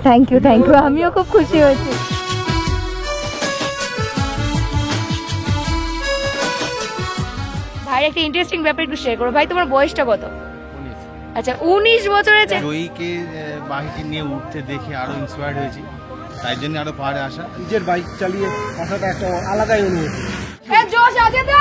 Thank you আমিও খুব খুশি হয়েছি। ভাই একটা ইন্টারেস্টিং ব্যাপার একটু শেয়ার করো। ভাই তোমার বয়সটা কত? 19। আচ্ছা 19 বছরের। জয়ীকে বাইকে নিয়ে উঠতে দেখে আরো ইন্সপায়ার্ড হয়েছি, তাই জন্য আরো পাহাড়ে আসা। নিজের বাইক চালিয়ে আসাটা একটা আলাদাই অনুভূতি। জোশ আছে তো?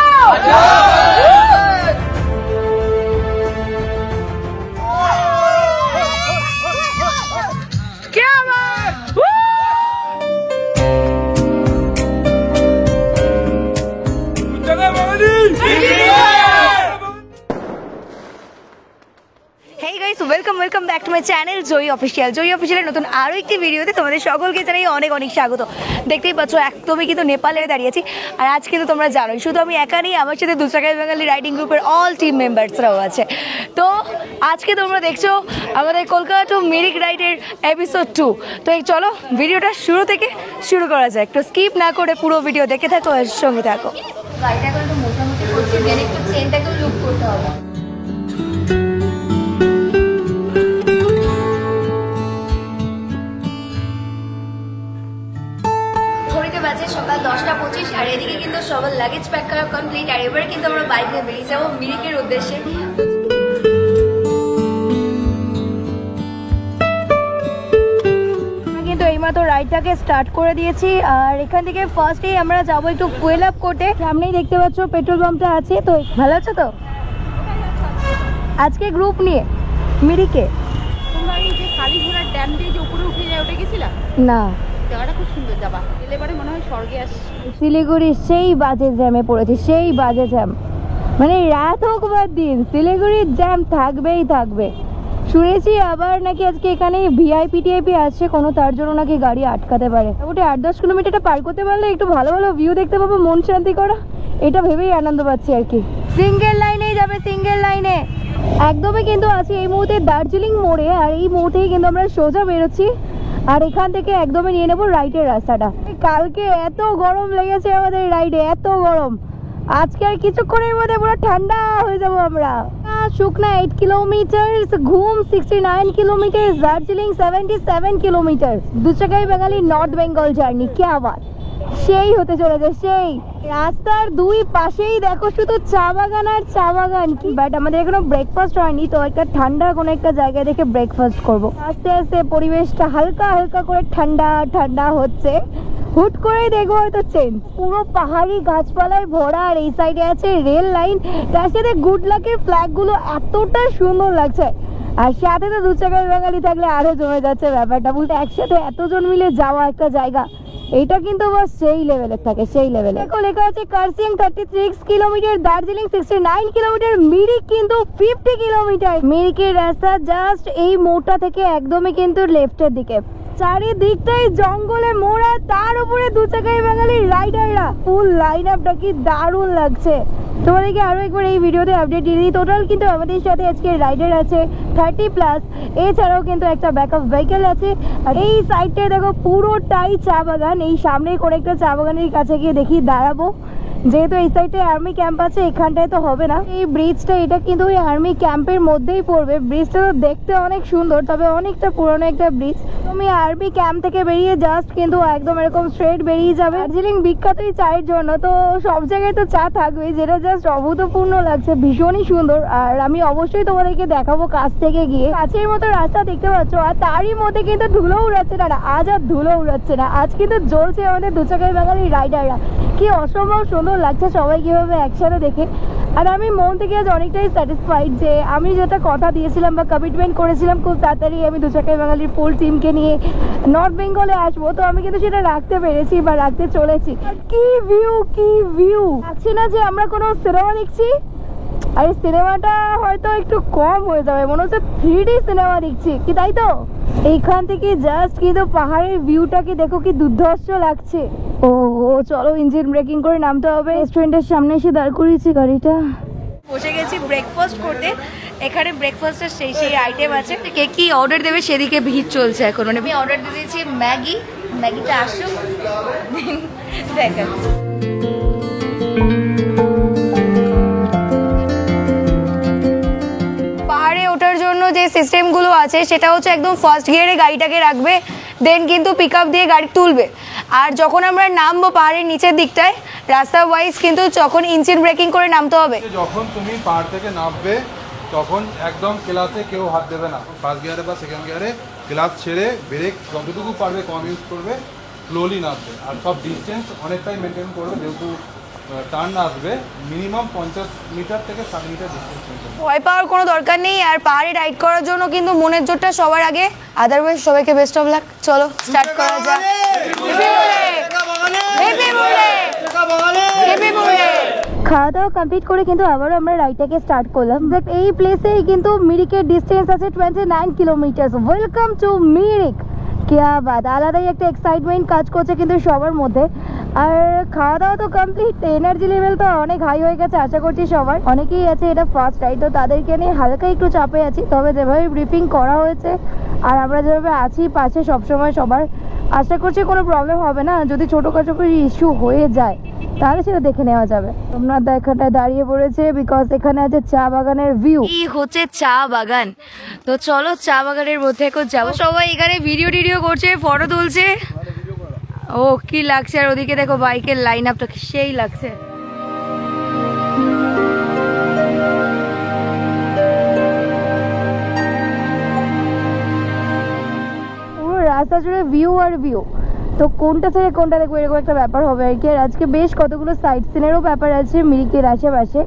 Welcome back to my channel Joyee অফিসিয়ালের নতুন আরও একটি ভিডিওতে তোমাদের সকলকে জানাই অনেক স্বাগত। দেখতেই পাচ্ছ একদমই কিন্তু নেপালে দাঁড়িয়েছি, আর আজ কিন্তু তোমরা জানোই শুধু আমি একা নেই, আমার সাথে দুচাকায় বাঙালি রাইডিং গ্রুপের অল টিম মেম্বার্সরাও আছে। তো আজকে তোমরা দেখছো আমাদের কলকাতা টু মিরিক রাইডের এপিসোড 2। তো চলো ভিডিওটা শুরু থেকে শুরু করা যায়, একটু স্কিপ না করে পুরো ভিডিও দেখে থাকো আর সঙ্গে থাকো। গাড়িটা এখন একটু মোটামুটি করছি, দেন একটু চেনটাকেও লুক করতে হবে। সকাল 10টা 25 আর এদিকে কিন্তু সবার লাগেজ প্যাক করা কমপ্লিট, আর এবারে কিন্তু আমরা বাইক নিয়ে বেরিয়ে যাবো মিরিকের উদ্দেশ্যে। কিন্তু এইমাত্র রাইডটাকে স্টার্ট করে দিয়েছি, আর এখান থেকে ফার্স্টেই আমরা যাবো একটু ফুয়েল আপ করতে। সামনেই দেখতে পাচ্ছ পেট্রোল পাম্পটা আছে। তো ভালো আছো তো? আজকে গ্রুপ নিয়ে মিরিকে তোমরা এই যে কালীঘোড়ার ড্যাম দিয়ে যে উপরে উঠে যায় ওটা গেছিলা? না, জায়গাটা খুব সুন্দর, যাবা গেলে পরে মনে হয় স্বর্গে আসি। শিলিগুড়ি সেই বাজে জ্যামে পড়েছি, সেই বাজে জ্যাম, মানে রাত হোক বা দিন শিলিগুড়ির জ্যাম থাকবেই থাকবে। শুনেছি আবার নাকি আজকে এখানে ভিআইপি টিআইপি আছে কোনো, তার জন্য নাকি গাড়ি আটকাতে পারে। ওটা 8-10 কিলোমিটারটা পার করতে পারলে একটু ভালো ভালো ভিউ দেখতে পাবো, মন শান্তি করা, এটা ভেবেই আনন্দ পাচ্ছি আর কি। সিঙ্গেল লাইনেই যাবে, সিঙ্গেল লাইনে একদমই কিন্তু আছি এই মুহূর্তে দার্জিলিং মোড়ে, আর এই মুহূর্তেই কিন্তু আমরা সোজা বেরোচ্ছি, আর এখান থেকে একদমই নিয়ে নেবো রাইটের রাস্তাটা। কালকে এত গরম লেগেছে আমাদের রাইডে, এত গরম, আজকে আর কিছুক্ষণের মধ্যে পুরো ঠান্ডা হয়ে যাবো আমরা। শুকনা 8 কিলোমিটার, ঘুম 69 কিলোমিটার, দার্জিলিং 77 কিলোমিটার, দুচাকায় বাঙালি নর্থ বেঙ্গল জার্নি। কে আবার সেই হতে চলেছে সেই। রাস্তার দুই পাশেই দেখো শুধু চা বাগান আর চা বাগান। কি বাট আমাদের এখনো ব্রেকফাস্ট হয়নি, তো একটা ঠান্ডা কোনো একটা জায়গায় দেখে ব্রেকফাস্ট করবো। আস্তে আস্তে পরিবেশটা হালকা হালকা করে ঠান্ডা ঠান্ডা হচ্ছে, হুট করেই দেখবো হয়তো চেঞ্জ। পুরো পাহাড়ি গাছপালায় ভরা, আর এই সাইডে আছে রেল লাইন, তার সাথে গুড লাকের ফ্ল্যাগ গুলো এতটা সুন্দর লাগছে, আর সাথে তো দুচাকায় বাঙালি থাকলে আরো জমে যাচ্ছে ব্যাপারটা। বলতে একসাথে এতজন মিলে যাওয়া একটা জায়গা, এটা কিন্তু বাস সেই লেভেলের থাকে, সেই লেভেলে। দেখো লেখা আছে কার্সিয়াং 36 কিলোমিটার, দার্জিলিং 69 কিলোমিটার, মিরিক কিন্তু 50 কিলোমিটার। মিরিকের রাস্তা জাস্ট এই মোড়টা থেকে একদমই কিন্তু লেফটের দিকে, চারিদিকটাই জঙ্গলে মোড়া, তার উপরে দুচাকায় বাঙালি রাইডাররা। ফুল লাইন আপটা কি দারুণ লাগছে। তোমাদেরকে আরো একবার এই ভিডিওতে আপডেট দিয়ে দিই, টোটাল কিন্তু আমাদের সাথে আজকে রাইডার আছে 30+, এছাড়াও কিন্তু একটা ব্যাকআপ ভেহিকেল আছে। আর এই সাইডটায় দেখো পুরোটাই চা বাগান। এই সামনে করে একটা চা বাগানের কাছে গিয়ে দেখি দাঁড়াবো, যেহেতু এই সাইডটায় আর্মি ক্যাম্প আছে, এখানটায় তো হবে না। এই ব্রিজটা এটা কিন্তু ওই আর্মি ক্যাম্পের মধ্যেই পড়বে। ব্রিজটা তো দেখতে অনেক সুন্দর, তবে অনেকটা পুরনো একটা ব্রিজ। তুমি আর্মি ক্যাম্প থেকে বেরিয়ে জাস্ট কিন্তু একদম এরকম স্ট্রেট বেরিয়ে যাবে। দার্জিলিং বিখ্যাতই চায়ের জন্য, তো সব জায়গায় তো চা থাকবে, যেটা জাস্ট অভূতপূর্ণ লাগছে, ভীষণই সুন্দর। আর আমি অবশ্যই তোমাদেরকে দেখাবো কাছ থেকে গিয়ে। কাছের মতো রাস্তা দেখতে পাচ্ছ, আর তারই মধ্যে কিন্তু ধুলো উড়াচ্ছে না, আজ আর ধুলো উড়াচ্ছে না, আজ কিন্তু জ্বলছে আমাদের দুচাকায় বাঙালি রাইডাররা। কি অসম্ভব সুন্দর লাগছে সবাই কিভাবে একসাথে দেখে। আর আমি মন থেকে আজ অনেকটাই স্যাটিসফাইড যে আমি যেটা কথা দিয়েছিলাম বা কমিটমেন্ট করেছিলাম খুব তাড়াতাড়ি আমি দুচাকায় বাঙালির ফুল টিমকে নিয়ে নর্থ বেঙ্গলে আসবো, তো আমি কিন্তু সেটা রাখতে পেরেছি বা রাখতে চলেছি। কি ভিউ, কি ভিউ লাগছে না যে আমরা কোনো সিনেমা দেখছি, আর এই সিনেমাটা হয়তো একটু কম হয়ে যাবে, মনে হচ্ছে 3D সিনেমা দেখছি কি, তাই তো? এইখান থেকে জাস্ট কিন্তু পাহাড়ের ভিউটাকে দেখো কি দুর্ধর্ষ লাগছে। ও চলো ইঞ্জিন ব্রেকিং করে নামতে হবে। রেস্টুরেন্টের সামনে এসে দাঁড় করিয়েছি গাড়িটা, বসে গেছি ব্রেকফাস্ট করতে। এখানে ব্রেকফাস্টের সেই আইটেম আছে, কে কি অর্ডার দেবে সেদিকে ভিড় চলছে এখন। মানে আমি অর্ডার দিয়ে দিয়েছি ম্যাগিটা আসুক দেখাচ্ছি। পাহাড়ে ওঠার জন্য যে সিস্টেমগুলো আছে সেটা হচ্ছে একদম ফার্স্ট গিয়ারে গাড়িটাকে রাখবে, দেন কিন্তু পিক আপ দিয়ে গাড়ি তুলবে। আর যখন আমরা নামবো পাহাড়ের নিচের দিকটায় রাস্তা ওয়াইজ কিন্তু যখন ইঞ্জিন ব্রেকিং করে নামতে হবে। যখন তুমি পাহাড় থেকে নামবে তখন একদম ক্লাসে কেউ হাত দেবে না, ফার্স্ট গিয়ারে বা সেকেন্ড গিয়ারে ক্লাস ছেড়ে ব্রেক যতটুকু পারবে কম ইউজ করবে, স্লোলি নামবে। আর সব ডিস্টেন্স অনেকটাই মেনটেন করবে, যেহেতু টার্ন আসবে মিনিমাম 50 মিটার থেকে 60 মিটার ডিস্টেন্স মেনটেন। ভয় পাওয়ার কোনো দরকার নেই, আর পাহাড়ে রাইড করার জন্য কিন্তু মনের জোরটা সবার আগে। আদারওয়াইজ সবাইকে বেস্ট অফ লাক। চলো স্টার্ট করা যাক। খাওয়া দাওয়া কমপ্লিট করে কিন্তু আবারও আমরা রাইডটাকে স্টার্ট করলাম। বাট এই প্লেসেই কিন্তু মিরিকের ডিস্টেন্স আছে 29 কিলোমিটার। Welcome to Mirik. क्या बात, আলাদাই একটা এক্সাইটমেন্ট কাজ করছে কিন্তু সবার মধ্যে। আর খাওয়া দাওয়া তো কমপ্লিট, এনার্জি লেভেল তো অনেক হাই হয়ে গেছে আশা করছি সবার। অনেকেই আছে এটা ফার্স্ট রাইড, তো তাদেরকে নিয়ে হালকা একটু চাপে আছি। তবে যেভাবে ব্রিফিং করা হয়েছে আর আমরা যেভাবে আছি পাশে সবসময় সবার, আশা করছি কোনো প্রবলেম হবে না। যদি ছোটোখাটো করে ইস্যু হয়ে যায় তাহলে সেটা দেখে নেওয়া যাবে। তোমরা দেখাটা দাঁড়িয়ে পড়েছে বিকজ এখানে আছে চা বাগানের ভিউ। এই হচ্ছে চা বাগান, তো চলো চা বাগানের মধ্যে এখন যাবো। সবাই এখানে ভিডিও টিডিও করছে, ফটো তুলছে। ও কি লাগছে, আর ওদিকে দেখো বাইকের লাইন আপটা সেই লাগছে। পুরো রাস্তা জুড়ে ভিউ আর ভিউ, তো কোনটা ছেড়ে কোনটা দেখবো এরকম একটা ব্যাপার হবে আর কি। আর আজকে বেশ কতগুলো সাইট সিনেরও ব্যাপার আছে মিরিকের আশেপাশে।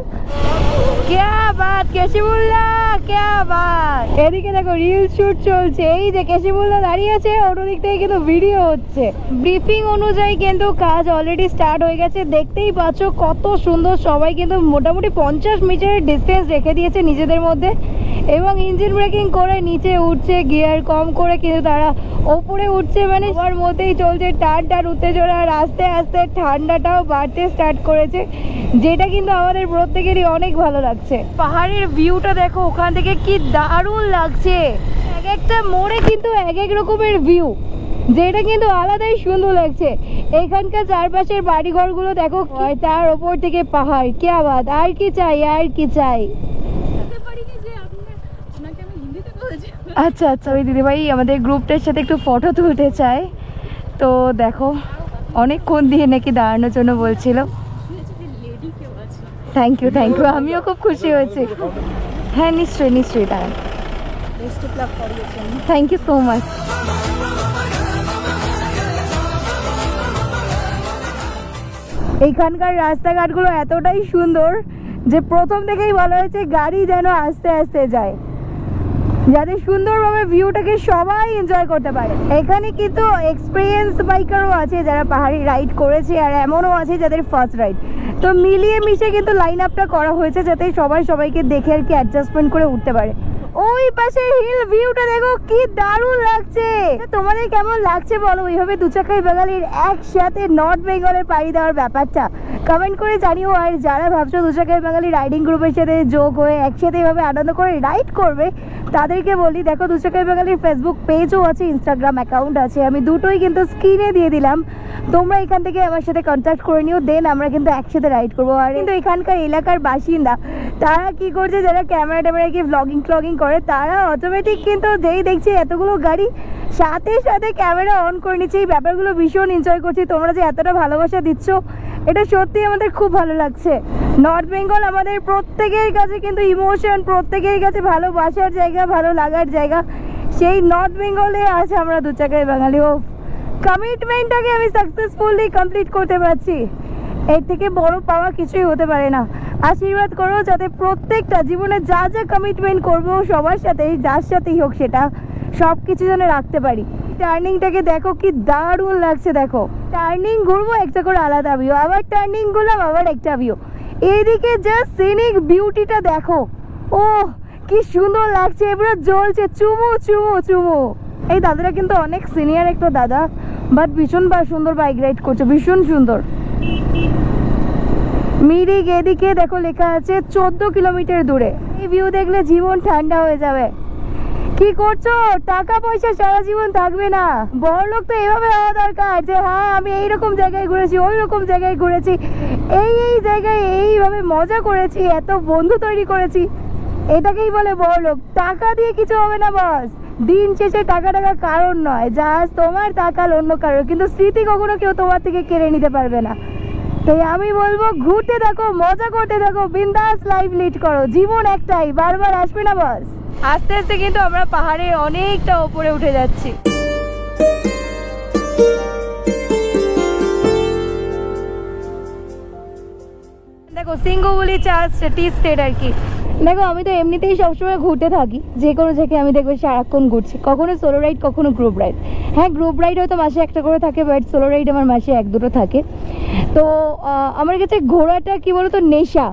क्या बात কেশিমুল্লাহ, क्या बात। এদিকে দেখো রিল শুট চলছে, এই যে কেশিমুল্লাহ দাঁড়িয়ে আছে, অন্যদিক থেকে কিন্তু ভিডিও হচ্ছে। ব্রিফিং অনুযায়ী কিন্তু কাজ অলরেডি স্টার্ট হয়ে গেছে। দেখতেই পাচ্ছ কত সুন্দর, সবাই কিন্তু মোটামুটি 50 মিটারের ডিস্টেন্স রেখে দিয়েছে নিজেদের মধ্যে এবং ইঞ্জিন ব্রেকিং করে নিচে উঠছে, গিয়ার কম করে কিন্তু তারা ওপরে উঠছে। মানে সবার মধ্যেই চলছে টান উত্তেজনা, আর আস্তে আস্তে ঠান্ডাটাও বাড়তে স্টার্ট করেছে, যেটা কিন্তু আমাদের প্রত্যেকেরই অনেক ভালো লাগছে। পাহাড়ের ভিউটা দেখো ওখান থেকে কি দারুণ লাগছে। এক একটা মোড়ে কিন্তু এক এক রকমের ভিউ, যেটা কিন্তু আলাদাই সুন্দর লাগছে। এখানকার চারপাশের বাড়িঘরগুলো দেখো, তার ওপর থেকে পাহাড়। কে বাত, আর কি চাই, আর কি চাই। আচ্ছা আচ্ছা, ওই দিদিভাই আমাদের গ্রুপটার সাথে একটু ফটো তুলতে চায়, তো দেখো অনেকক্ষণ দিয়ে নাকি দাঁড়ানোর জন্য বলছিল। থ্যাংক ইউ, আমিও খুব খুশি হয়েছি। হ্যাঁ নিশ্চয়ই নিশ্চয়ই, দাঁড়ান। Thank you so much. এইখানকার রাস্তাঘাটগুলো এতটাই সুন্দর যে প্রথম থেকেই বলা হয়েছে গাড়ি যেন আস্তে আস্তে যায়, যাতে সুন্দরভাবে ভিউটাকে সবাই এনজয় করতে পারে। এখানে কিন্তু এক্সপিরিয়েন্স বাইকারও আছে যারা পাহাড়ি রাইড করেছে, আর এমনও আছে যাদের ফার্স্ট রাইড। তো মিলিয়ে মিশে কিন্তু লাইন আপটা করা হয়েছে যাতে সবাই সবাইকে দেখে আর কি অ্যাডজাস্টমেন্ট করে উঠতে পারে। ওই পাশে হিল ভিউটা দেখো কি দারুণ লাগছে। তোমাদের কেমন লাগছে বলো ওইভাবে দু চাকায় বাঙালির একসাথে নর্থ বেঙ্গলে পাড়ি দেওয়ার ব্যাপারটা কমেন্ট করে জানিও। আর যারা ভাবছো দু চাকায় বাঙালি রাইডিং গ্রুপের সাথে যোগ হয়ে একসাথে এভাবে আনন্দ করে রাইড করবে, তাদেরকে বলি দেখো দু চাকায় বাঙালির ফেসবুক পেজও আছে, ইনস্টাগ্রাম অ্যাকাউন্ট আছে, আমি দুটোই কিন্তু স্ক্রিনে দিয়ে দিলাম। তোমরা এখান থেকে আমার সাথে কন্ট্যাক্ট করে নিও, দেন আমরা কিন্তু একসাথে রাইড করবো। আর কিন্তু এখানকার এলাকার বাসিন্দা তারা কি করছে, যারা ক্যামেরা ট্যামেরা কি ব্লগিং করে তারা অটোমেটিক কিন্তু যেই দেখছি এতগুলো গাড়ি সাথে সাথে ক্যামেরা অন করে নিচ্ছে। এই ব্যাপারগুলো ভীষণ এনজয় করছি। তোমরা যে এতটা ভালোবাসা দিচ্ছ এটা সত্যি আমাদের খুব ভালো লাগছে। নর্থ বেঙ্গল আমাদের প্রত্যেকের কাছে কিন্তু ইমোশন, প্রত্যেকের কাছে ভালোবাসার জায়গা, ভালো লাগার জায়গা। সেই নর্থ বেঙ্গলে আছে আমরা দু চাকায় বাঙালি। ও কমিটমেন্টটাকে আমি সাকসেসফুলি কমপ্লিট করতে পারছি, এর থেকে বড় পাওয়া কিছুই হতে পারে না। আশীর্বাদ করো যাতে প্রত্যেকটা জীবনে যা যা কমিটমেন্ট করবো সবার সাথেই, যার সাথেই হোক সেটা, সব কিছু যেন রাখতে পারি। টার্নিংটাকে দেখো কি দারুণ লাগছে। দেখো টার্নিং ঘুরবো একটা করে আলাদা ভিউ, আবার টার্নিং ঘুরলাম আবার একটা ভিউ। এইদিকে জাস্ট সিনিক বিউটিটা দেখো, ও কি সুন্দর লাগছে, এবারে জ্বলছে চুমু চুমু চুমু। এই দাদারা কিন্তু অনেক সিনিয়র একটা দাদা, বাট ভীষণ সুন্দর বাইক রাইড করছে, ভীষণ সুন্দর। মিরিক এদিকে দেখো লেখা আছে 14 কিলোমিটার দূরে। এই ভিউ দেখলে জীবন ঠান্ডা হয়ে যাবে। কি করছো, টাকা পয়সা সারা জীবন থাকবে না, বড়লোক তো এভাবে হওয়া দরকার যে হ্যাঁ আমি এইরকম জায়গায় ঘুরেছি, ওই রকম জায়গায় ঘুরেছি, এই জায়গায় এইভাবে মজা করেছি, এত বন্ধু তৈরি করেছি, এটাকেই বলে বড়লোক। টাকা দিয়ে কিছু হবে না বস, দিন শেষে টাকা কারণ নয়, জাস্ট তোমার টাকাল অন্য কারোর, কিন্তু স্মৃতি কখনো কেউ তোমার থেকে কেড়ে নিতে পারবে না। তাই আমি বলবো ঘুরতে থাকো, মজা করতে থাকো, বিন্দাস লাইফ লিড করো, জীবন একটাই, বারবার আসবে না বস। আস্তে আস্তে কিন্তু আমরা পাহাড়ের অনেকটা উপরে উঠে যাচ্ছি। দেখো সিঙ্গুবুলি টি স্টেট আর কি। দেখো আমি তো এমনিতেই সবসময় ঘুরতে থাকি, যে কোনো জায়গায় আমি দেখবো সারাক্ষণ ঘুরছি, কখনো সোলো রাইড কখনো গ্রুপ রাইড। হ্যাঁ গ্রুপ রাইড হয়তো মাসে একটা করে থাকে, বাট সোলো রাইড আমার মাসে 1-2টো থাকে। তো আমার কাছে ঘোরাটা কি বলতো নেশা,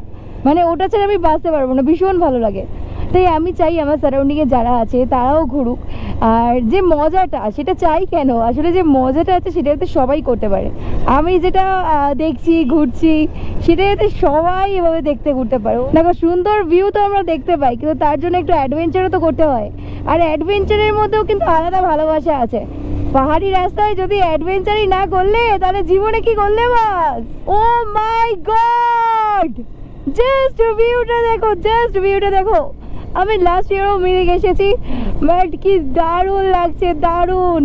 মানে ওটা ছাড়া আমি বাঁচতে পারবো না, ভীষণ ভালো লাগে। তাই আমি চাই আমার সারাউন্ডিংয়ে যারা আছে তারাও ঘুরুক, আর যে মজাটা সেটা চাই কেন, আসলে যে মজাটা আছে সেটা যাতে সবাই করতে পারে। আমি যেটা দেখছি ঘুরছি সেটা যাতে সবাই এভাবে দেখতে ঘুরতে পারে। দেখো সুন্দর ভিউ তো আমরা দেখতে পাই, কিন্তু তার জন্য একটু অ্যাডভেঞ্চারও তো করতে হয়, আর অ্যাডভেঞ্চারের মধ্যেও কিন্তু আলাদা ভালোবাসা আছে। পাহাড়ি রাস্তায় যদি অ্যাডভেঞ্চারই না করলে তাহলে জীবনে কি করলে বাস। ও মাই গড, জাস্ট ভিউটা দেখো, জাস্ট ভিউটা দেখো। আমি লাস্ট ইয়ারও মিরিক এসেছি, বাট কি দারুণ লাগছে, দারুণ।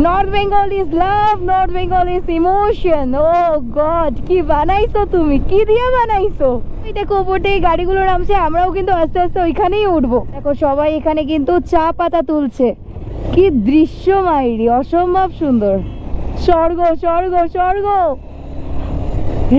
North Bengal is love, north Bengal is emotion. Oh God, কি বানাইছো তুমি, কি দিয়ে বানাইছো। দেখো উপর থেকে গাড়িগুলো নামছে, আমরাও কিন্তু আস্তে আস্তে ওইখানেই উঠবো। দেখো সবাই এখানে কিন্তু চা পাতা তুলছে, কি দৃশ্য মাইরি, অসম্ভব সুন্দর। স্বর্গ স্বর্গ স্বর্গ,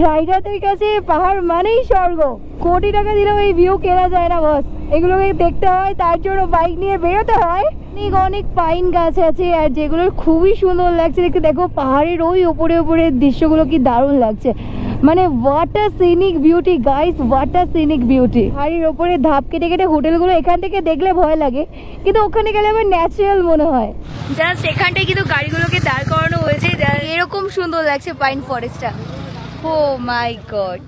রাইডারদের কাছে পাহাড় মানেই স্বর্গ। কোটি টাকা দিলেও এই ভিউ কেনা যায় না বস, এগুলোকে দেখতে হয়, তার জন্য বাইক নিয়ে বেরোতে হয়। অনেক অনেক পাইন গাছ আছে, আর যেগুলোর খুবই সুন্দর লাগছে দেখতে। দেখো পাহাড়ের ওই উপরে উপরে দৃশ্যগুলো কি দারুণ লাগছে, মানে what a scenic beauty guys, what a scenic beauty. পাহাড়ের ওপরে ধাপ কেটে কেটে হোটেলগুলো এখান থেকে দেখলে ভয় লাগে, কিন্তু ওখানে গেলে আমার ন্যাচারাল মনে হয়। জাস্ট এখানটায় কিন্তু গাড়িগুলোকে দাঁড় করানো হয়েছে, এরকম সুন্দর লাগছে পাইন ফরেস্টটা। ও মাই গড,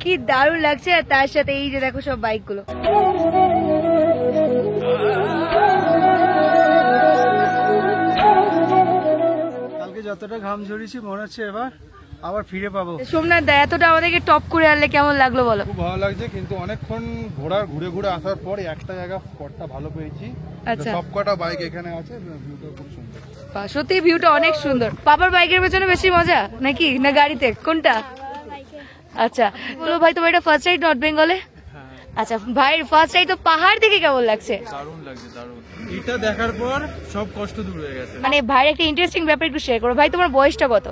কি দারুণ লাগছে। আর তার সাথে এই যে দেখো সব বাইকগুলো। কালকে যতটা ঘাম ঝরিয়েছি মনে হচ্ছে এবার আবার ফিরে পাবো। সোমনাথ দা এতটা আমাদেরকে টপ করে আনলে কেমন লাগলো বলো? খুব ভালো লাগছে, কিন্তু অনেকক্ষণ ঘুরে ঘুরে আসার পর একটা জায়গা স্পটটা ভালো পেয়েছি। আচ্ছা, সবকটা বাইক এখানে আছে, ভিউটা খুব সুন্দর। সত্যি ভিউটা অনেক সুন্দর। পাপার বাইকের পেছনে বেশি মজা নাকি না গাড়িতে, কোনটা? আচ্ছা বলো ভাই, তোমার এটা ফার্স্ট রাইড নর্থ বেঙ্গলে? আচ্ছা ভাইয়ের ফার্স্ট রাইড তো পাহাড় থেকে কেমন লাগছে? দারুণ লাগছে, দারুণ। এটা দেখার পর সব কষ্ট দূর হয়ে গেছে। মানে ভাইয়ের একটা ইন্টারেস্টিং ব্যাপার একটু শেয়ার করো। ভাই তোমার বয়সটা কত?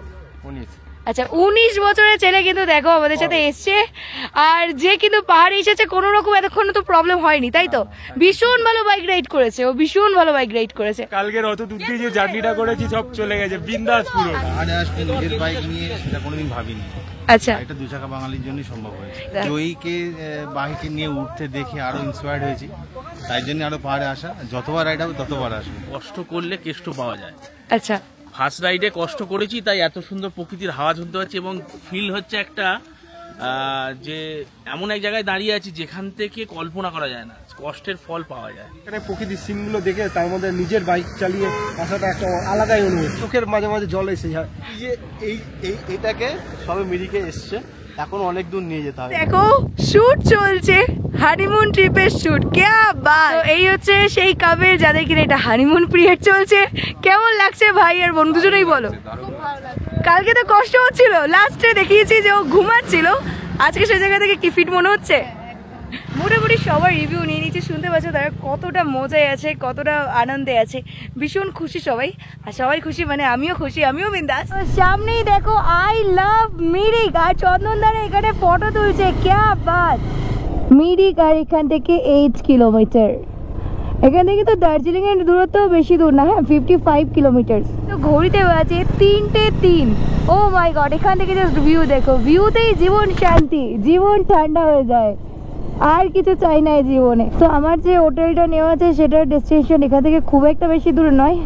19। আচ্ছা 19 বছরের ছেলে কিন্তু দেখো আমাদের সাথে এসছে, আর যে কিন্তু পাহাড়ে এসেছে কোনো রকম এতক্ষণ তো প্রবলেম হয়নি, তাই তো? ভীষণ ভালো বাইক রাইড করেছে ও, ভীষণ ভালো বাইক রাইড করেছে। কালকের অত দূর দিয়ে যে জার্নিটা করেছি সব চলে গেছে বিন্দাস পুরো। পাহাড়ে আসবো নিজের বাইক নিয়ে, সেটা কোনোদিন ভাবিনি। আচ্ছা, এটা 2 চাকা বাঙালির জন্যই সম্ভব হয়েছে। জয়ীকে বাইকে নিয়ে উঠতে দেখে আরো ইন্সপায়ার্ড হয়েছি, তাই জন্য আরো পাহাড়ে আসা। যতবার রাইড হবে ততবার আসবো। কষ্ট করলে কেষ্ট পাওয়া যায়। আচ্ছা ফার্স্ট রাইডে কষ্ট করেছি, তাই এত সুন্দর প্রকৃতির হাওয়া শুনতে পাচ্ছি, এবং ফিল হচ্ছে একটা যে এমন এক জায়গায় দাঁড়িয়ে আছি যেখান থেকে কল্পনা করা যায় না, কষ্টের ফল পাওয়া যায়। এখানে প্রকৃতির সিনগুলো দেখে তার মধ্যে নিজের বাইক চালিয়ে আসাটা একটা আলাদাই অনুভূতি। চোখের মাঝে মাঝে জল এসে যায় যে এইটাকে সবে মিরিকে এসছে, এখন অনেক দূর নিয়ে যেতে হবে। দেখো শুট চলছে, হানিমুন ট্রিপের শুট, কে বাত। এই হচ্ছে সেই কাপের যাদের কিনা এটা হানিমুন পিরিয়ড চলছে। কেমন লাগছে ভাই আর বোন দুজনেই বলো? কালকে তো কষ্ট হচ্ছিল, লাস্টে দেখিয়েছি যে ও ঘুমাচ্ছিল, আজকে সেই জায়গা থেকে কি ফিট মনে হচ্ছে? মোটামুটি সবার রিভিউ নিয়ে নিচ্ছে, শুনতে পাচ্ছ তারা কতটা মজায় আছে, কতটা আনন্দে আছে, ভীষণ খুশি সবাই। আর সবাই খুশি মানে আমিও খুশি, আমিও বিন্দাস। সামনেই দেখো আই লাভ মিরিক, আর চন্দনদারা এখানে ফটো তুলছে, ক্যা বাত। মিরিক আর এখান থেকে 8 কিলোমিটার। এখান থেকে তো দার্জিলিং এর দূরত্ব বেশি দূর না, হ্যাঁ 55 কিলোমিটার। তো ঘড়িতে বাজে 3:03। ও মাই গড, এখান থেকে জাস্ট ভিউ দেখো, ভিউতেই জীবন শান্তি, জীবন ঠান্ডা হয়ে যায়, আর কিছু চাই না এই জীবনে। তো আমার যে হোটেলটা নেওয়া আছে সেটার ডেস্টিনেশন এখান থেকে খুব একটা বেশি দূর নয়,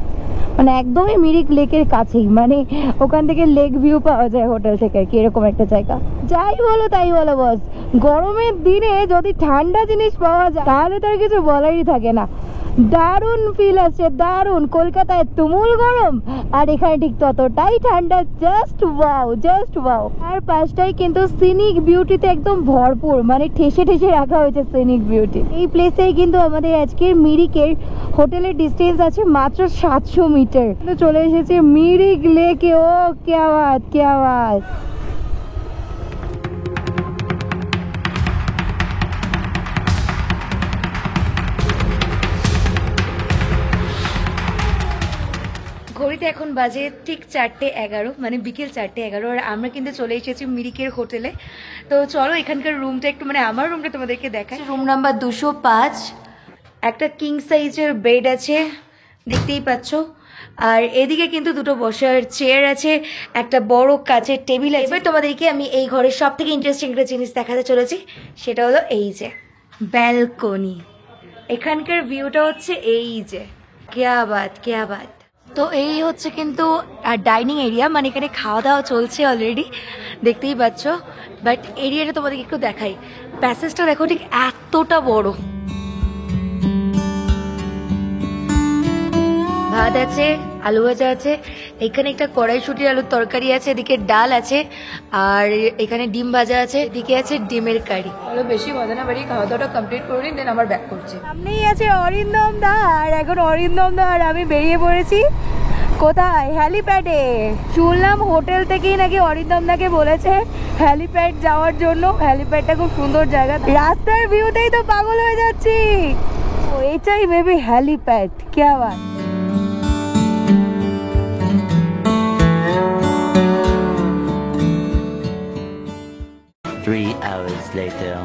মানে একদমই মিরিক লেকের কাছেই, মানে ওখান থেকে লেক ভিউ পাওয়া যায় হোটেল থেকে, কি এরকম একটা জায়গা। যাই বলো তাই বলো বস, গরমের দিনে যদি ঠান্ডা জিনিস পাওয়া যায় তাহলে তার কিছু বলারই থাকে না। দারুণ ফিল আছে, দারুণ। কলকাতায় তুমুল গরম আর এখানে ঠিক ততটাই ঠান্ডা। Just wow, just wow. আর পাশটাই কিন্তু সিনিক বিউটিতে একদম ভরপুর, মানে ঠেসে ঠেসে রাখা হয়েছে সিনিক বিউটি। এই প্লেসেই কিন্তু আমাদের আজকের মিরিকের হোটেলের ডিস্টেন্স আছে মাত্র 700 মিটার। চলে এসেছে মিরিক লেকে। ও ক্যা বাত, ক্যা বাত। ঘড়িতে এখন বাজে ঠিক 4:11, মানে বিকেল 4:11। আর আমরা কিন্তু চলে এসেছি মিরিকের হোটেলে। তো চলো এখানকার রুমটা একটু, মানে আমার রুমটা তোমাদেরকে দেখাই। Room number 205। একটা কিং সাইজের বেড আছে, দেখতেই পাচ্ছ। আর এদিকে কিন্তু দুটো বসার চেয়ার আছে, একটা বড় কাচের টেবিল আছে। এবার তোমাদেরকে আমি এই ঘরের সব থেকে ইন্টারেস্টিং একটা জিনিস দেখাতে চলেছি, সেটা হলো এই যে ব্যালকনি। এখানকার ভিউটা হচ্ছে এই যে, ক্যা বাত, ক্যা বাত। তো এই হচ্ছে কিন্তু ডাইনিং এরিয়া, মানে এখানে খাওয়া দাওয়া চলছে অলরেডি, দেখতেই পাচ্ছ। বাট এরিয়াটা তোমাদেরকে একটু দেখাই। প্যাসেজটা দেখো ঠিক এতটা বড়। ভাত আছে, আলু ভাজা আছে, এখানে একটা কড়াইশুটির আলুর তরকারি আছে, এদিকে ডাল আছে, আর এখানে ডিম ভাজা আছে, এদিকে আছে ডিমের কারি। হলো বেশি মজা না বাড়ি, খাওয়া দাওয়াটা কমপ্লিট করে নিন, দেন আবার ব্যাক করছি। সামনেই আছে অরিন্দম দা, আর এখন অরিন্দম দা আর আমি বেরিয়ে পড়েছি কোথায়? হ্যালিপ্যাডে। শুনলাম হোটেল থেকেই নাকি অরিন্দম দাকে বলেছে হ্যালিপ্যাড যাওয়ার জন্য। হ্যালিপ্যাডটা খুব সুন্দর জায়গা, রাস্তার ভিউতেই তো পাগল হয়ে যাচ্ছি। ও এটাই মেবি হ্যালিপ্যাড, ক্যা বাত। 3 hours later.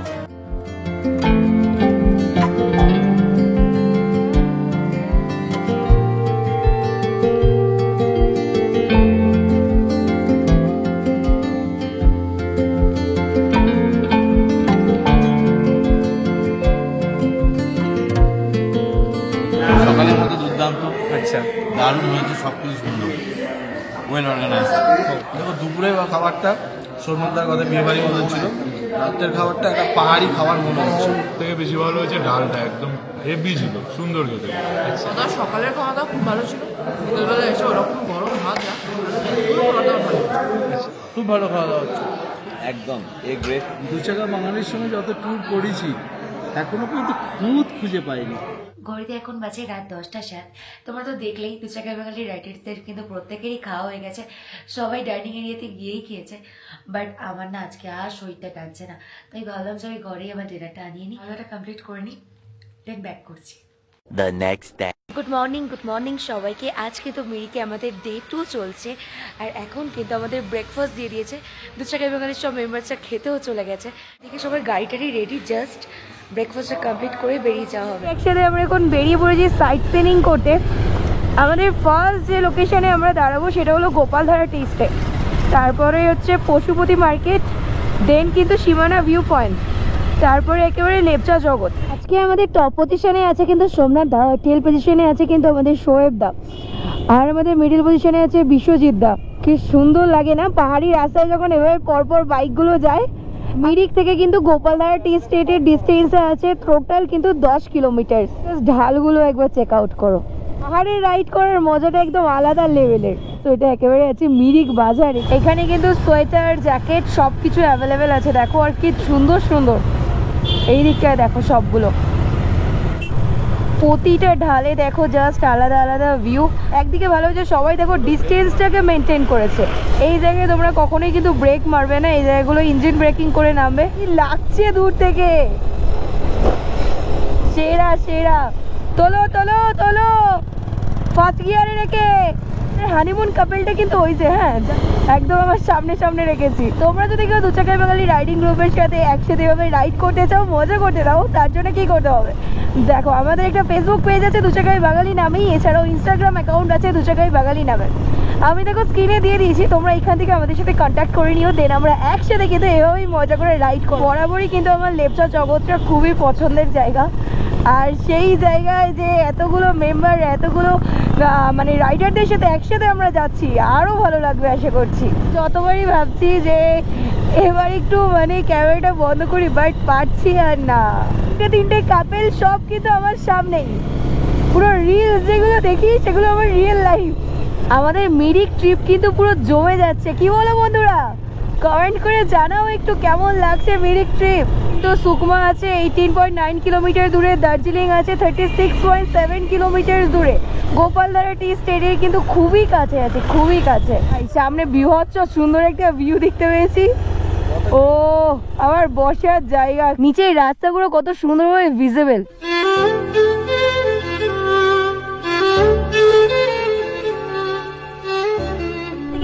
সকালের মতো দুর্দান্ত। আচ্ছা, দারুণ হয়েছে, সব কিছু সুন্দর, ওয়েল অর্গানাইজ। দেখো দুপুরের খাবারটা সোনমদার কথা বিয়ে বাড়ির মতন ছিল, রাত্রের খাবারটা একটা পাহাড়ি খাবার মনে হচ্ছে। থেকে বেশি ভালো হয়েছে ডালটা, একদম হেভি ছিল, সুন্দর খেতে। সকালের খাওয়া দাওয়া খুব ভালো ছিল, বিকেলবেলা এসে ওরকম গরম ভাত, খুব ভালো খাওয়া দাওয়া হচ্ছে একদম এ গ্রেট। দু চাকা বাঙালির সঙ্গে যত ট্যুর করেছি এখনো কিন্তু খুঁত খুঁজে পাইনি। ঘড়িতে এখন বাজে রাত 10টা 7। তোমরা তো দেখলেই দু চাকা বাঙালি রাইডার্সদের কিন্তু প্রত্যেকেরই খাওয়া হয়ে গেছে, সবাই ডাইনিং এরিয়াতে গিয়েই খেয়েছে। বাট আমার না আজকে আর শরীরটা টানছে না, তাই ভাবলাম যে আমি ঘরেই আমার ডিনারটা আনিয়ে নিই, খাওয়াটা কমপ্লিট করে নিই, দেন ব্যাক করছি। The next day. Good morning সবাইকে। আজকে তো মিরিকে আমাদের ডে 2 চলছে, আর এখন কিন্তু আমাদের ব্রেকফাস্ট দিয়ে দিয়েছে। দু চাকা বাঙালির সব মেম্বার্সরা খেতেও চলে গেছে, দেখে সবার গাড়িটারি রেডি, জাস্ট ব্রেকফাস্টটা কমপ্লিট করে বেরিয়ে যাওয়া হবে। একসাথে আমরা এখন বেরিয়ে পড়েছি সাইট সিনিং করতে। আমাদের ফার্স্ট যে লোকেশনে আমরা দাঁড়াবো সেটা হলো গোপালধারা টি স্টেট, তারপরে হচ্ছে পশুপতি মার্কেট, দেন কিন্তু সীমানা ভিউ পয়েন্ট, তারপরে একেবারে লেপচা জগৎ। আজকে আমাদের টপ পজিশনে আছে কিন্তু সোমনাথ দা, টেল পজিশনে আছে কিন্তু আমাদের শোয়েব দা, আর আমাদের মিডিল পজিশনে আছে বিশ্বজিৎ দা। কি সুন্দর লাগে না পাহাড়ি রাস্তায় যখন এভাবে পরপর বাইকগুলো যায়। মিরিক থেকে কিন্তু গোপালধারা টি স্টেটের ডিস্টেন্স আছে টোটাল কিন্তু 10 কিলোমিটার। ঢালগুলো একবার চেক আউট করো, পাহাড়ে রাইড করার মজাটা একদম আলাদা লেভেলের। তো এটা একেবারে আছে মিরিক বাজারে, এখানে কিন্তু সোয়েটার জ্যাকেট সব কিছু অ্যাভেলেবেল আছে। দেখো আর কি সুন্দর সুন্দর, এই দিকটায় দেখো সবগুলো, প্রতিটা ঢালে দেখো জাস্ট আলাদা আলাদা ভিউ। একদিকে ভালো হচ্ছে সবাই দেখো ডিস্টেন্সটাকে মেনটেন করেছে। এই জায়গায় তোমরা কখনোই কিন্তু ব্রেক মারবে না, এই জায়গাগুলো ইঞ্জিন ব্রেকিং করে নামবে। কি লাগছে দূর থেকে, সেরা সেরা। তোলো তোলো তোলো, ফার্স্ট গিয়ারে রেখে। হানিমুন কাপেলটা কিন্তু হয়েছে, হ্যাঁ একদম আমার সামনে সামনে রেখেছি। তোমরা যদি কেউ দু চাকায় বাঙালি রাইডিং গ্রুপের সাথে একসাথে এভাবে রাইড করতে চাও, মজা করতে দাও, তার জন্য কি করতে হবে দেখো, আমাদের একটা ফেসবুক পেজ আছে দু চাকায় বাঙালি নামেই, এছাড়াও ইনস্টাগ্রাম অ্যাকাউন্ট আছে দু চাকায় বাঙালি নামের। আমি দেখো স্ক্রিনে দিয়ে দিয়েছি, তোমরা এখান থেকে আমাদের সাথে কন্ট্যাক্ট করে নিও, দেন আমরা একসাথে কিন্তু এভাবেই মজা করে রাইড করব। বরাবরই কিন্তু আমার লেপচা জগৎটা খুবই পছন্দের জায়গা, আর সেই জায়গায় যে এতগুলো মেম্বার, এতগুলো মানে রাইডারদের সাথে একসাথে আমরা যাচ্ছি, আরও ভালো লাগবে আশা করছি। যতবারই ভাবছি যে এবার একটু মানে ক্যামেরাটা বন্ধ করি, বাট পারছি আর না। তিনটে কাপেল সব কিন্তু আমার সামনেই, পুরো রিলস যেগুলো দেখি সেগুলো আমার রিয়েল লাইফ। আমাদের মিরিক ট্রিপ কিন্তু পুরো জমে যাচ্ছে, কি বলো বন্ধুরা? কমেন্ট করে জানাও একটু কেমন লাগছে মিরিক ট্রিপ। তো সুকমা আছে 18.9 কিলোমিটার দূরে, দার্জিলিং আছে 36.7 কিলোমিটার দূরে, গোপালধারা টি স্টেটের কিন্তু খুবই কাছে আছে, খুবই কাছে। সামনে বৃহৎ সুন্দর একটা ভিউ দেখতে পেয়েছি। ও আমার বসার জায়গা, নিচের রাস্তাগুলো কত সুন্দরভাবে ভিজিবল।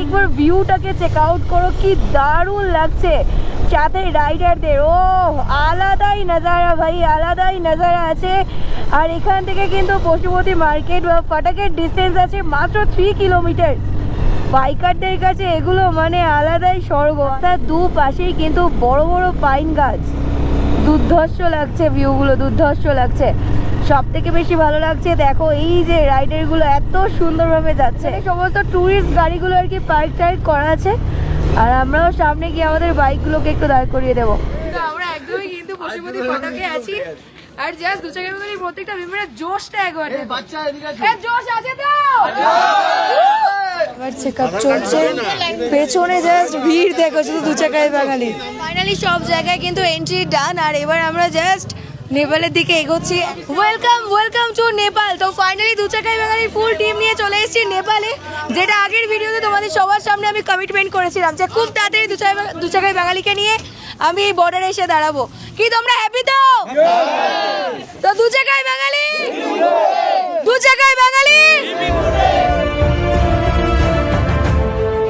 একবার ভিউটাকে চেক আউট করো, কি দারুণ লাগছে সাথে রাইডারদের। ও আলাদাই নজারা ভাই, আলাদাই নজারা আছে। আর এখান থেকে কিন্তু পশুপতি মার্কেট বা ফাটাকের ডিস্টেন্স আছে মাত্র 3 কিলোমিটার। বাইকারদের কাছে এগুলো মানে আলাদাই স্বর্গ। তার দুপাশেই কিন্তু বড় বড় পাইন গাছ, দুর্ধর্ষ লাগছে ভিউগুলো, দুর্ধর্ষ লাগছে। সব থেকে বেশি ভালো লাগছে দেখো এই যে রাইডারগুলো এত সুন্দরভাবে যাচ্ছে, সমস্ত ট্যুরিস্ট গাড়িগুলো আর কি পার্ক টার্ক করা আছে। আর আমরাও সামনে গিয়ে আমাদের বাইকগুলোকে একটু দাঁড় করিয়ে দেবো। আমরা একদমই কিন্তু পশুপতি ফাটাকে আছি, আর জাস্ট দু চাকার মধ্যে প্রত্যেকটা মেম্বারের জোশটা একবার জোশ আছে তো। এবার চেকআপ চলছে, পেছনে জাস্ট ভিড় দেখো শুধু দু চাকায় বাঙালি। ফাইনালি সব জায়গায় কিন্তু এন্ট্রি ডান, আর এবার আমরা জাস্ট নেপালের দিকে এগোচ্ছি। Welcome to Nepal. তো ফাইনালি দু চাকায় বাঙালির ফুল টিম নিয়ে চলে এসেছি নেপালে, যেটা আগের ভিডিওতে তোমাদের সবার সামনে আমি কমিটমেন্ট করেছিলাম যে খুব তাড়াতাড়ি দু চাকায় বাঙালিকে নিয়ে আমি এই বর্ডারে এসে দাঁড়াবো। কি তোমরা হ্যাপি তো? তো দু চাকায় বাঙালি, দু চাকায় বাঙালি।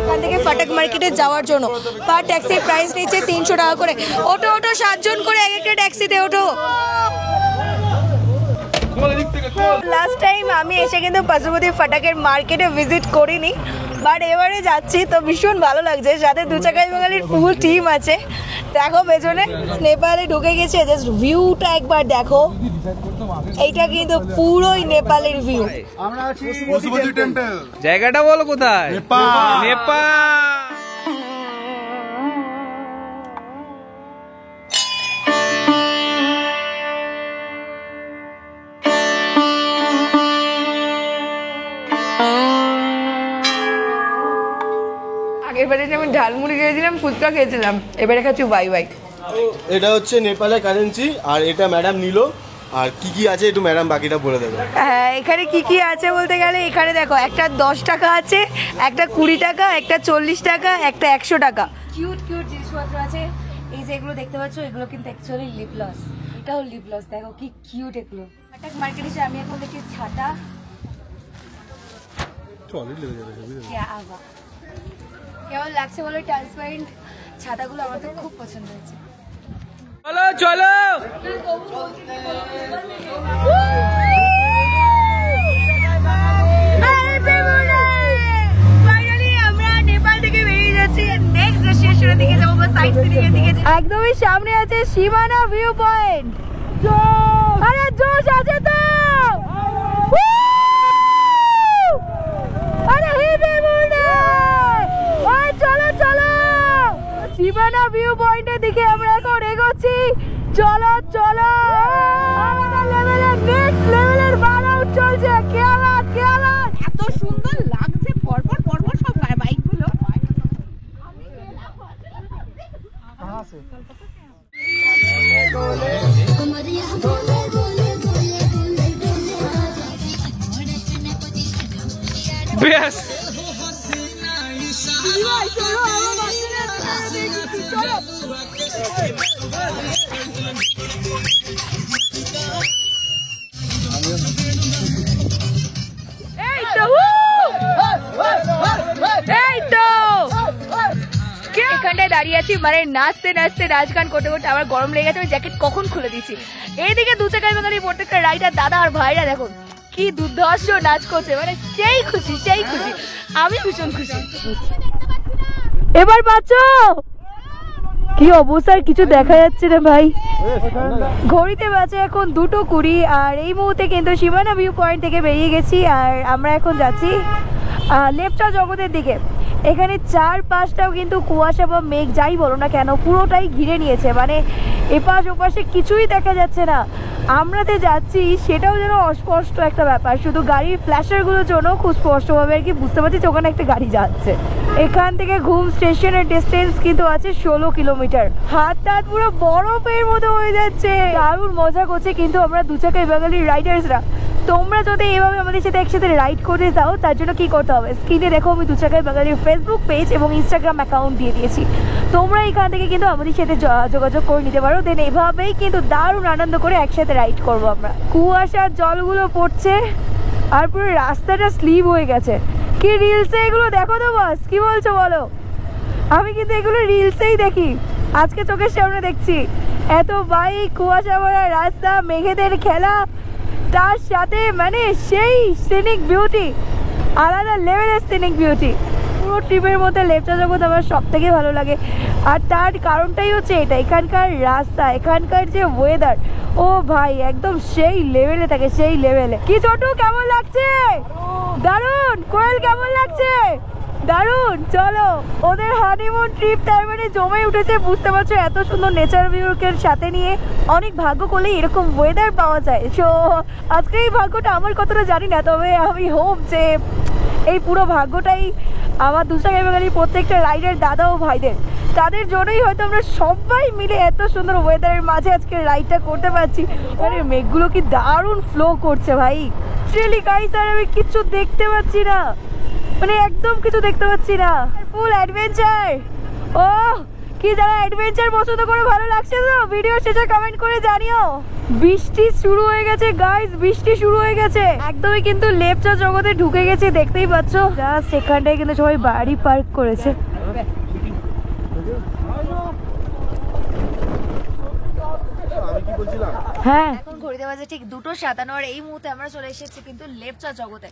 এখান থেকে ফাটাক মার্কেটে যাওয়ার জন্য পার ট্যাক্সির প্রাইস নিচ্ছে 300 টাকা করে। ওটো 7 করে এক একটা ট্যাক্সিতে ওঠো। লাস্ট টাইম আমি এসে কিন্তু পশুপতি ফাটাকের মার্কেটে ভিজিট করিনি, বাট এবারে যাচ্ছি তো ভীষণ ভালো লাগছে। সাথে দু চাকায় বাঙালির ফুল টিম আছে। দেখো পেছনে নেপালে ঢুকে গেছে, জাস্ট ভিউটা একবার দেখো। এইটা কিন্তু পুরোই নেপালের ভিউ। আমরা আছি পশুপতি টেম্পল। জায়গাটা বলো কোথায়? নেপাল। নেপাল। এবারে আমি ঝালমুড়ি খেয়েছিলাম, ফুচকা খেয়েছিলাম, এবারে খাচ্ছি বাই বাই। এটা হচ্ছে নেপালের কারেন্সি, আর এটা ম্যাডাম নিল। আর কি কি আছে একটু ম্যাডাম বাকিটা বলে দেবে। হ্যাঁ, এখানে কি কি আছে বলতে গেলে এখানে দেখো একটা 10 টাকা আছে, একটা 20 টাকা, একটা 40 টাকা, একটা 100 টাকা। কিউট জিনিসপত্র আছে। এই যে এগুলো দেখতে পাচ্ছ এগুলো কিন্তু অ্যাকচুয়ালি লিপ লস। এটাও লিপ লস, দেখো কি কিউট এগুলো। ফাটাক মার্কেট এসে আমি এখন দেখি ছাতা। কেমন লাগছে বলো ট্রান্সপারেন্ট ছাতাগুলো? আমার তো খুব পছন্দ হয়েছে। চলো ফাইনালি আমরা নেপাল থেকে বেরিয়ে যাচ্ছি, নেক্সট ডেস্টিনেশনের দিকে যাবো বা সাইট সিইং এর দিকে। একদমই সামনে আছে সীমানা ভিউ পয়েন্ট। আরে জোশ আছে তো, আরে হেভি মুন্ডে। ওই চলো সীমানা ভিউ পয়েন্টের দিকে আমরা এখন এগোচ্ছি। চলো আলাদা লেভেলের নেক্সট লেভেলের বার আউট চলছে। কেয়ালাত এত সুন্দর লাগছে, পরপর সব বাইকগুলো। বেশ এখানটায় দাঁড়িয়ে আছি, মানে নাচতে নাচ গান করতে আমার গরম লেগে গেছে। আমি জ্যাকেট কখন খুলে দিচ্ছি। এইদিকে দু চাকায় বাঙালি প্রত্যেকটা রাইডার দাদা আর ভাইরা দেখো কি দুর্ধর্ষ নাচ করছে, মানে সেই খুশি। আমি ভীষণ খুশি। এবার বাচ্চো কি অবস্থার কিছু দেখা যাচ্ছে না ভাই। ঘড়িতে বাজে এখন 2:20, আর এই মুহূর্তে কিন্তু সীমানা ভিউ পয়েন্ট থেকে বেরিয়ে গেছি। আর আমরা এখন যাচ্ছি লেপচা জগতের দিকে। এখানে চারপাশটাও কিন্তু কুয়াশা বা মেঘ যাই বলো না কেন পুরোটাই ঘিরে নিয়েছে, মানে এপাশ ওপাশে কিছুই দেখা যাচ্ছে না। আমরা যে যাচ্ছি সেটাও যেন অস্পষ্ট একটা ব্যাপার, শুধু গাড়ির ফ্ল্যাশারগুলোর জন্য খুব স্পষ্টভাবে আর কি বুঝতে পারছি যে ওখানে একটা গাড়ি যাচ্ছে। এখান থেকে ঘুম স্টেশনের ডিস্টেন্স কিন্তু আছে 16 কিলোমিটার। হাত টাত পুরো বরফের মতো হয়ে যাচ্ছে, দারুণ মজা করছে কিন্তু আমরা দু চাকায় বাঙালির রাইডার্সরা। তোমরা যদি এভাবে আমাদের সাথে একসাথে রাইড করতে চাও তার জন্য কি করতে হবে, স্ক্রিনে দেখো আমি দু চাকায় বাঙালির ফেসবুক পেজ এবং ইনস্টাগ্রাম অ্যাকাউন্ট দিয়ে দিয়েছি, তোমরা এখান থেকে কিন্তু আমাদের সাথে যোগাযোগ করে নিতে পারো। দেন এভাবেই কিন্তু দারুণ আনন্দ করে একসাথে রাইড করবো আমরা। কুয়াশার জলগুলো পড়ছে আর পুরো রাস্তাটা স্লিপ হয়ে গেছে। কি রিলসে এগুলো দেখো তো বস, কি বলছো বলো? আমি কিন্তু এগুলো রিলসেই দেখি, আজকে চোখের সামনে দেখছি। এত বাইক, কুয়াশা ভরা রাস্তা, মেঘেদের খেলা, তার সাথে মানে সেই সিনিক বিউটি, আলাদা লেভেলের সিনিক বিউটি। পুরো ট্রিপের মধ্যে লেপচা জগৎ আমার সব থেকে ভালো লাগে। আর তার কারণটাই হচ্ছে এটা, এখানকার রাস্তা, এখানকার যে ওয়েদার, ও ভাই একদম সেই লেভেলে থাকে, সেই লেভেলে। কি ছোটু কেমন লাগছে? দারুণ। কোয়েল কেমন লাগছে? দারুণ। চলো, ওদের হানিমুন ট্রিপ তার মানে জমে উঠেছে, বুঝতে পারছো? এত সুন্দর নেচার ভিউকের সাথে নিয়ে অনেক ভাগ্য করলে এরকম ওয়েদার পাওয়া যায়। সো আজকে এই ভাগ্যটা আমার কতটা জানি না, তবে আমি হোপ যে এই পুরো ভাগ্যটাই আমার দু চাকায় বাঙালির প্রত্যেকটা রাইডার দাদা ও ভাইদের, তাদের জন্যই হয়তো আমরা সবাই মিলে এত সুন্দর ওয়েদারের মাঝে আজকে রাইডটা করতে পারছি। মানে মেঘগুলো কি দারুণ ফ্লো করছে ভাই। রিয়েলি গাইস, আর আমি কিচ্ছু দেখতে পাচ্ছি না, মানে একদম কিছু দেখতে পাচ্ছি না। ফুল অ্যাডভেঞ্চার। ও কি, যারা অ্যাডভেঞ্চার পছন্দ করে ভালো লাগছে তো ভিডিও শেষে কমেন্ট করে জানিও। বৃষ্টি শুরু হয়ে গেছে গাইস, বৃষ্টি শুরু হয়ে গেছে, একদমই কিন্তু লেপচা জগতে ঢুকে গেছে, দেখতেই পাচ্ছ। জাস্ট এখানটায় কিন্তু সবাই বাড়ি পার্ক করেছে। হ্যাঁ, এখন ঘড়িতে বাজে ঠিক 2:57 আর এই মুহূর্তে আমরা চলে এসেছি কিন্তু লেপচা জগতে।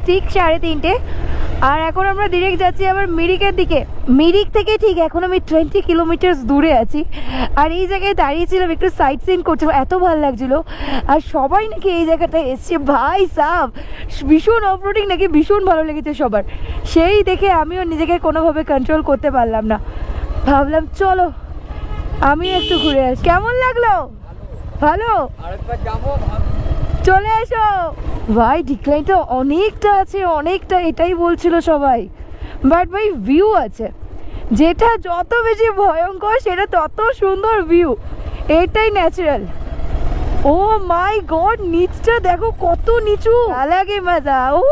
ঠিক 3:30 আর এখন আমরা ডিরেক্ট যাচ্ছি আবার মিরিকের দিকে। মিরিক থেকে ঠিক এখন আমি 20 কিলোমিটার দূরে আছি, আর এই জায়গায় দাঁড়িয়েছিলাম একটু সাইট সিন করছিলাম, এত ভালো লাগছিল। আর সবাই নাকি এই জায়গাটা এসছে, ভাই সাব ভীষণ অফরোডিং নাকি ভীষণ ভালো লেগেছে সবার। সেই দেখে আমিও নিজেকে কোনোভাবে কন্ট্রোল করতে পারলাম না, ভাবলাম চলো আমি একটু ঘুরে আসি। কেমন লাগলো? ভালো, চলে এসো ভাই। ডিক্লাইনটা অনেকটা আছে, অনেকটা, এটাই বলছিল সবাই। বাট ভাই ভিউ আছে, যেটা যত বেশি ভয়ঙ্কর সেটা তত সুন্দর ভিউ, এটাই ন্যাচারাল। ও মাই গড, নিচটা দেখো কত নিচু, লাগে মজা। ও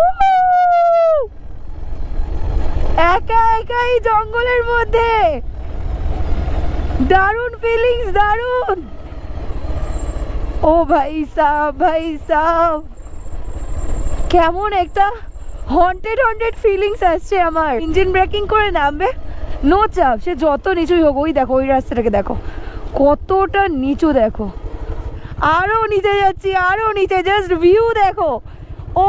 একা একা এই জঙ্গলের মধ্যে, দারুণ ফিলিংস, দারুণ। ও ভাই সাহ, ভাই সাহ, কেমন একটা হন্টেড ফিলিংস আসছে আমার। ইঞ্জিন ব্রেকিং করে নামবে, নো চাপ, সে যত নিচুই হোক। ওই দেখো, ওই রাস্তাটাকে দেখো কতটা নিচু, দেখো আরো নিচে যাচ্ছি, আরো নিচে, জাস্ট ভিউ দেখো। ও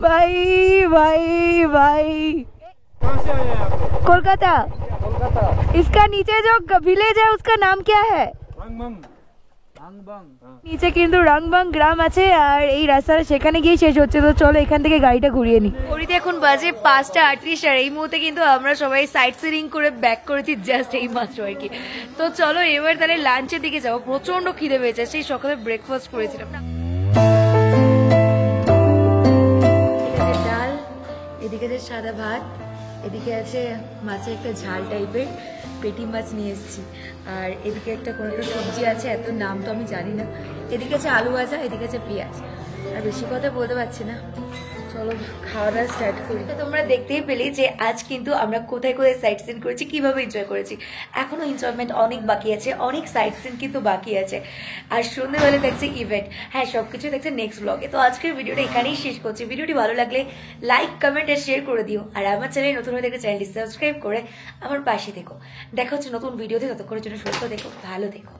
ভাই भाई भाई कोलकाता इसका नीचे जो विलेज है उसका नाम क्या है? নিচে কিন্তু রাংবাং গ্রাম আছে আর এই রাস্তাটা সেখানে গিয়ে শেষ হচ্ছে। তো চলো এখান থেকে গাড়িটা ঘুরিয়ে নি। ঘড়িতে এখন বাজে 5:38 আর এই মুহূর্তে কিন্তু আমরা সবাই সাইট সিনিং করে ব্যাক করেছি জাস্ট এই মাত্র আর কি। তো চলো এবার তাহলে লাঞ্চের দিকে যাবো, প্রচন্ড খিদে পেয়েছে, সেই সকালে ব্রেকফাস্ট করেছিলাম না। ডাল, এদিকে আছে সাদা ভাত, এদিকে আছে মাছের একটা ঝাল টাইপের পেটি মাছ নিয়ে এসেছি, আর এদিকে একটা কোনো একটা সবজি আছে, এত নাম তো আমি জানি না। এদিকে আছে আলু ভাজা, এদিকে আছে পেঁয়াজ, আর বেশি কথা বলতে পারছি না। চলো খাওয়া দাওয়া স্টার্ট করি। তো তোমরা দেখতেই পেলে যে আজ কিন্তু আমরা কোথায় কোথায় সাইট সিন করেছি, কিভাবে এনজয় করেছি। এখনো এনজয়মেন্ট অনেক বাকি আছে, অনেক সাইট সিন কিন্তু বাকি আছে। আর সন্ধ্যেবেলা দেখছে ইভেন্ট, হ্যাঁ সবকিছু দেখছে নেক্সট ব্লগে। তো আজকের ভিডিওটা এখানেই শেষ করছি। ভিডিওটি ভালো লাগলে লাইক কমেন্ট আর শেয়ার করে দিও। আর আমার চ্যানেল নতুন হয়ে দেখে চ্যানেলটি সাবস্ক্রাইব করে আমার পাশে থেকো। দেখা হচ্ছে নতুন ভিডিওতে, ততক্ষণের জন্য সুস্থ থেকো, ভালো থেকো।